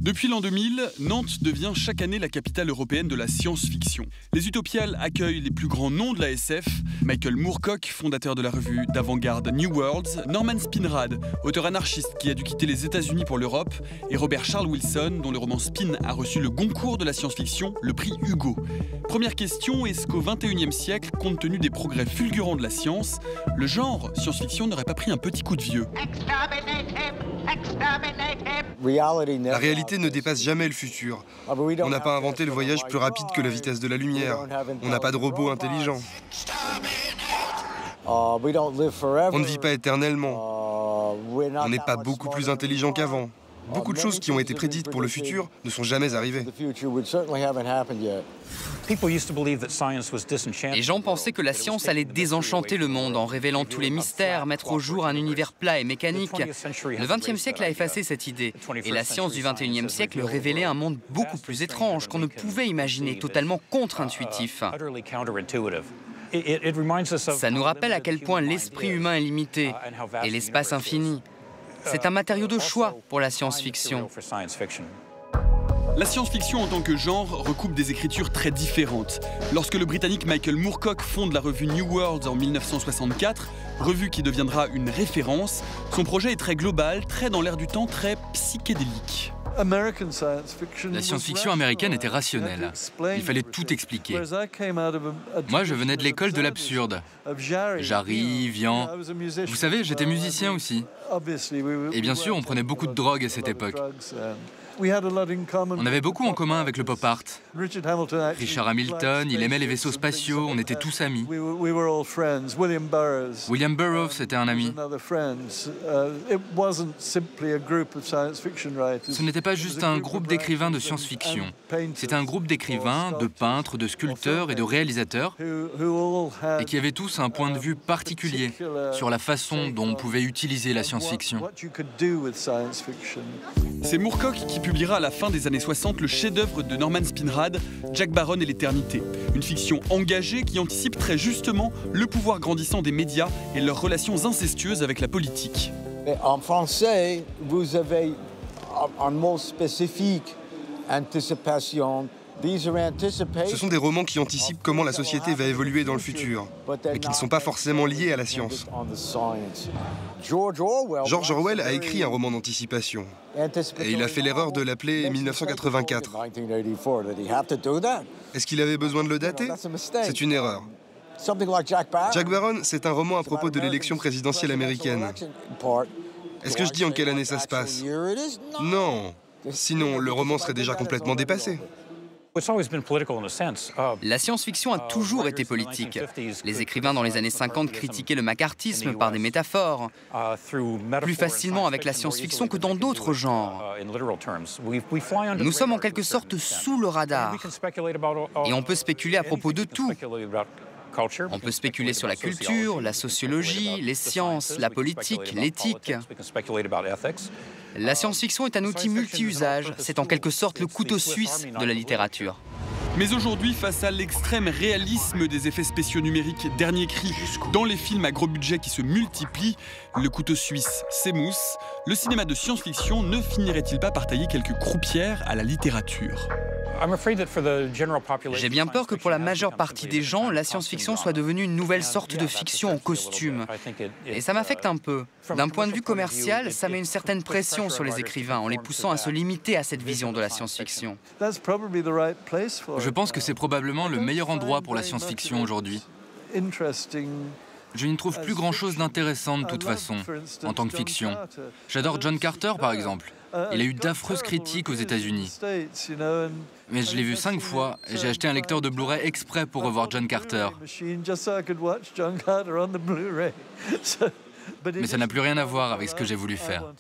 Depuis l'an 2000, Nantes devient chaque année la capitale européenne de la science-fiction. Les Utopiales accueillent les plus grands noms de la SF, Michael Moorcock, fondateur de la revue d'avant-garde New Worlds, Norman Spinrad, auteur anarchiste qui a dû quitter les États-Unis pour l'Europe, et Robert Charles Wilson, dont le roman Spin a reçu le Goncourt de la science-fiction, le prix Hugo. Première question, est-ce qu'au XXIe siècle, compte tenu des progrès fulgurants de la science, le genre science-fiction n'aurait pas pris un petit coup de vieux? La réalité ne dépasse jamais le futur. On n'a pas inventé le voyage plus rapide que la vitesse de la lumière. On n'a pas de robot intelligent. On ne vit pas éternellement. On n'est pas beaucoup plus intelligent qu'avant. Beaucoup de choses qui ont été prédites pour le futur ne sont jamais arrivées. Les gens pensaient que la science allait désenchanter le monde en révélant tous les mystères, mettre au jour un univers plat et mécanique. Le XXe siècle a effacé cette idée. Et la science du XXIe siècle révélait un monde beaucoup plus étrange qu'on ne pouvait imaginer, totalement contre-intuitif. Ça nous rappelle à quel point l'esprit humain est limité et l'espace infini. C'est un matériau de choix pour la science-fiction. La science-fiction en tant que genre recoupe des écritures très différentes. Lorsque le Britannique Michael Moorcock fonde la revue New Worlds en 1964, revue qui deviendra une référence, son projet est très global, très dans l'air du temps, très psychédélique. La science-fiction américaine était rationnelle. Il fallait tout expliquer. Moi, je venais de l'école de l'absurde. Jarry, Vian. Vous savez, j'étais musicien aussi. Et bien sûr, on prenait beaucoup de drogue à cette époque. On avait beaucoup en commun avec le pop art. Richard Hamilton, il aimait les vaisseaux spatiaux, on était tous amis. William Burroughs était un ami. Ce n'était pas juste un groupe d'écrivains de science-fiction. C'était un groupe d'écrivains, de peintres, de sculpteurs et de réalisateurs, et qui avaient tous un point de vue particulier sur la façon dont on pouvait utiliser la science-fiction. C'est Moorcock qui publiera à la fin des années 60 le chef-d'œuvre de Norman Spinrad, Jack Baron et l'éternité. Une fiction engagée qui anticipe très justement le pouvoir grandissant des médias et leurs relations incestueuses avec la politique. En français, vous avez un mot spécifique, anticipation. Ce sont des romans qui anticipent comment la société va évoluer dans le futur, mais qui ne sont pas forcément liés à la science. George Orwell a écrit un roman d'anticipation, et il a fait l'erreur de l'appeler 1984. Est-ce qu'il avait besoin de le dater? C'est une erreur. Jack Baron, c'est un roman à propos de l'élection présidentielle américaine. Est-ce que je dis en quelle année ça se passe? Non. Sinon, le roman serait déjà complètement dépassé. La science-fiction a toujours été politique. Les écrivains dans les années 50 critiquaient le macartisme par des métaphores, plus facilement avec la science-fiction que dans d'autres genres. Nous sommes en quelque sorte sous le radar, et on peut spéculer à propos de tout. On peut spéculer sur la culture, la sociologie, les sciences, la politique, l'éthique. La science-fiction est un outil multi-usage. C'est en quelque sorte le couteau suisse de la littérature. Mais aujourd'hui, face à l'extrême réalisme des effets spéciaux numériques dernier cri dans les films à gros budget qui se multiplient, le couteau suisse s'émousse, le cinéma de science-fiction ne finirait-il pas par tailler quelques croupières à la littérature? J'ai bien peur que pour la majeure partie des gens, la science-fiction soit devenue une nouvelle sorte de fiction en costume. Et ça m'affecte un peu. D'un point de vue commercial, ça met une certaine pression sur les écrivains en les poussant à se limiter à cette vision de la science-fiction. Je pense que c'est probablement le meilleur endroit pour la science-fiction aujourd'hui. Je n'y trouve plus grand-chose d'intéressant de toute façon, en tant que fiction. J'adore John Carter, par exemple. Il a eu d'affreuses critiques aux États-Unis. Mais je l'ai vu 5 fois et j'ai acheté un lecteur de Blu-ray exprès pour revoir John Carter. Mais ça n'a plus rien à voir avec ce que j'ai voulu faire.